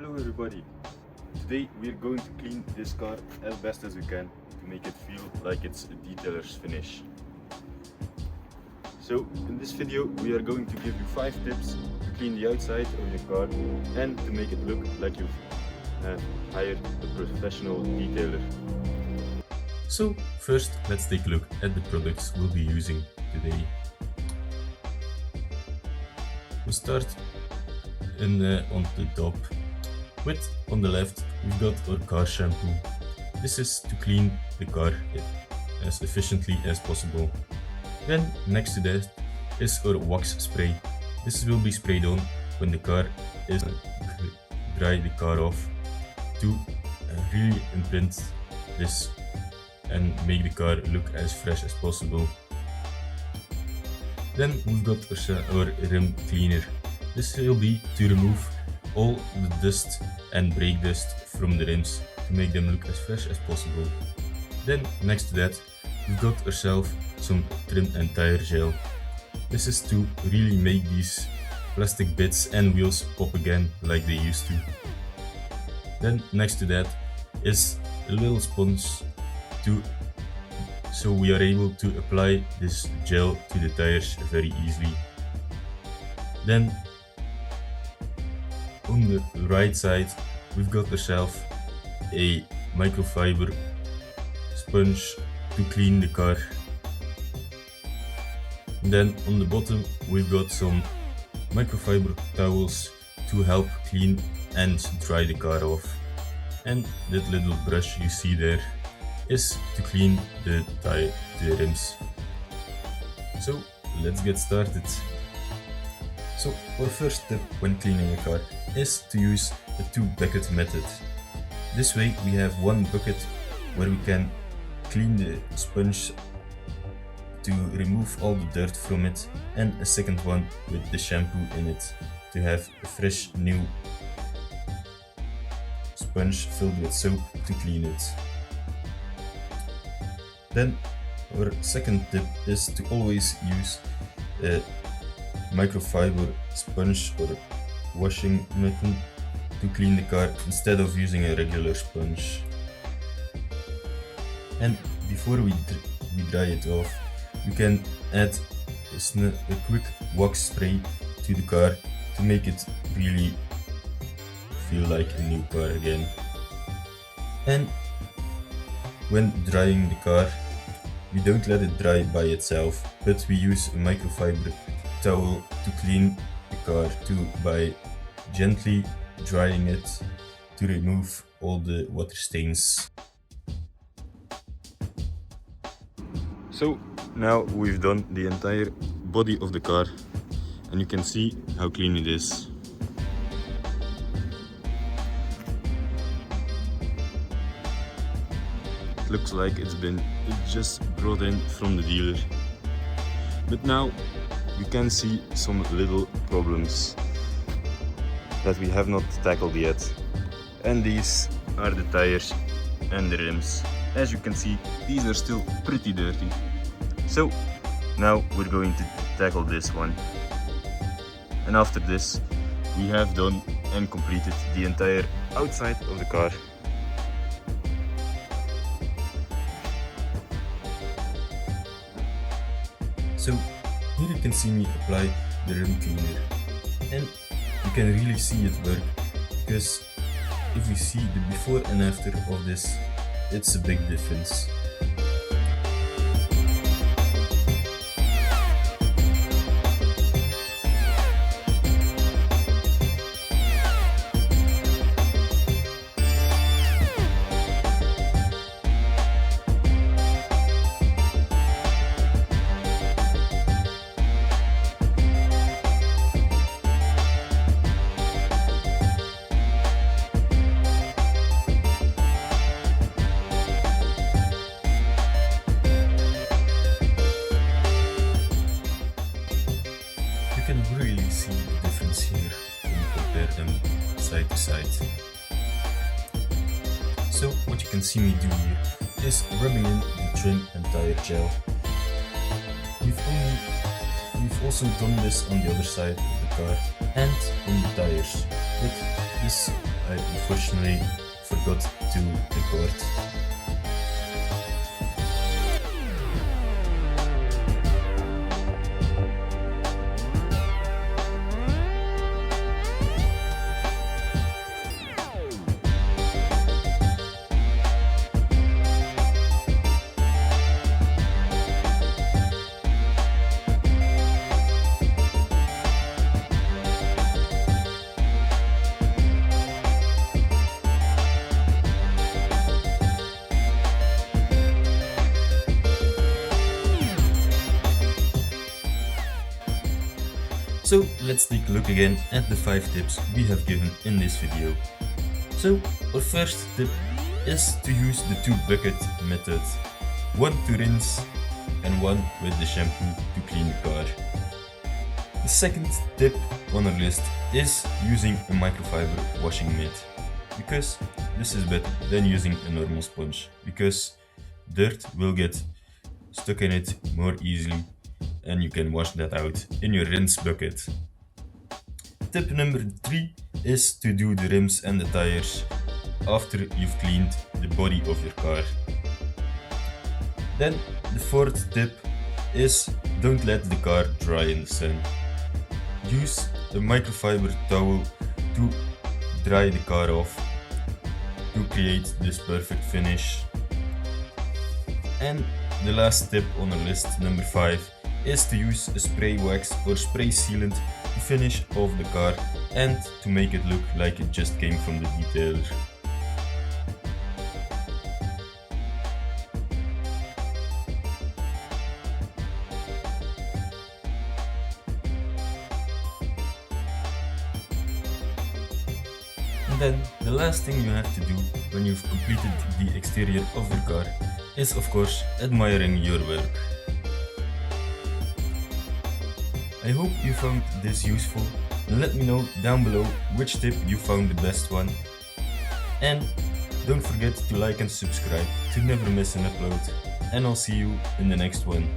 Hello everybody, today we're going to clean this car as best as we can to make it feel like it's a detailer's finish. So in this video we are going to give you 5 tips to clean the outside of your car and to make it look like you've hired a professional detailer. So first let's take a look at the products we'll be using today. We'll start on the top. On the left we've got our car shampoo. This is to clean the car as efficiently as possible. Then next to that is our wax spray. This will be sprayed on when the car is dry the car off to really imprint this and make the car look as fresh as possible. Then we've got our rim cleaner. This will be to remove all the dust and brake dust from the rims to make them look as fresh as possible. Then next to that we've got ourselves some trim and tire gel. This is to really make these plastic bits and wheels pop again like they used to. Then next to that is a little sponge so we are able to apply this gel to the tires very easily. Then on the right side we've got ourselves a microfiber sponge to clean the car. Then on the bottom we've got some microfiber towels to help clean and dry the car off. And that little brush you see there is to clean the rims. So let's get started. So our first tip when cleaning a car is to use the 2-bucket method. This way we have one bucket where we can clean the sponge to remove all the dirt from it, and a second one with the shampoo in it to have a fresh new sponge filled with soap to clean it. Then our second tip is to always use a microfiber sponge or washing method to clean the car instead of using a regular sponge. And before we dry it off, we can add a quick wax spray to the car to make it really feel like a new car again. And when drying the car, we don't let it dry by itself, but we use a microfiber towel to clean the car too by gently drying it to remove all the water stains. So now we've done the entire body of the car and you can see how clean it is. It looks like it's just brought in from the dealer. But now we can see some little problems that we have not tackled yet. And these are the tires and the rims. As you can see, these are still pretty dirty. So now we're going to tackle this one. And after this, we have done and completed the entire outside of the car. So here you can see me apply the rim cleaner, and you can really see it work, because if you see the before and after of this, it's a big difference. You can really see the difference here when you compare them side to side. So what you can see me do here is rubbing in the trim and tire gel. We've also done this on the other side of the car and on the tires, but this I unfortunately forgot to record. So let's take a look again at the 5 tips we have given in this video. So our first tip is to use the 2 bucket method. One to rinse and one with the shampoo to clean the car. The second tip on our list is using a microfiber washing mitt, because this is better than using a normal sponge, because dirt will get stuck in it more easily and you can wash that out in your rinse bucket. Tip number 3 is to do the rims and the tires after you've cleaned the body of your car. Then the fourth tip is don't let the car dry in the sun. Use a microfiber towel to dry the car off to create this perfect finish. And the last tip on our list, number 5, is to use a spray wax or spray sealant to finish off the car and to make it look like it just came from the detailer. And then the last thing you have to do when you've completed the exterior of your car is of course admiring your work. I hope you found this useful, and let me know down below which tip you found the best one. And don't forget to like and subscribe to never miss an upload, and I'll see you in the next one.